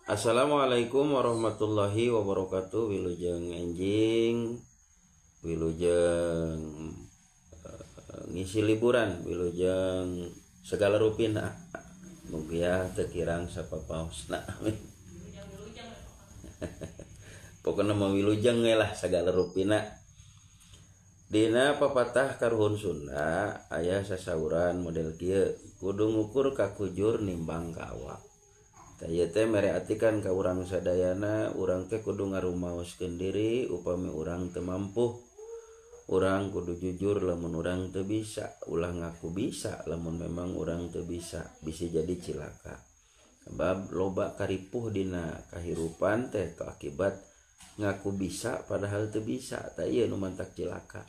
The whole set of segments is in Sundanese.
Assalamualaikum warahmatullahi wabarakatuh. Wilujeng enjing, wilujeng ngisi liburan, wilujeng segala rupina. Mugia tekirang sapapaosna. Pokoknya mau wilujeng lah segala rupina. Dina papatah karuhun Sunda aya sasauran model kieu, kudu ngukur kakujur nimbang kawak. Taya teh mere atikan ka urang sadayana, urang teh kudu ngarumaoskeun diri upami urang teu mampu. Urang kudu jujur lamun urang teu bisa, ulah ngaku bisa lamun memang urang teu bisa, bisi jadi cilaka. Sebab loba karipuh dina kahirupan teh akibat ngaku bisa padahal teu bisa, tah ieu nu mantak cilaka.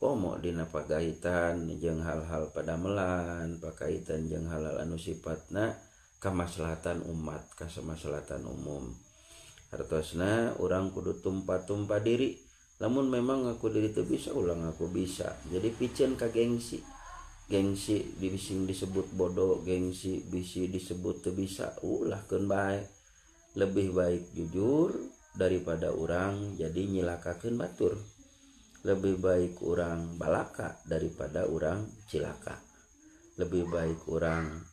Komo dina pagahitan jeung hal-hal padamelan, pakaitan jeung hal-hal anu sifatna kamaslahatan umat, kasamaslahatan umum. Hartosna urang kudu tumpah-tumpah diri. Lamun memang ngaku diri teu bisa, ulang ngaku bisa. Jadi piceun ka gengsi. Gengsi bising disebut bodoh, gengsi bisi disebut teu bisa, ulahkeun bae. Lebih baik jujur daripada urang jadi nyilakakeun batur. Lebih baik urang balaka daripada urang cilaka. Lebih baik urang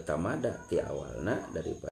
tamada ti awalna daripada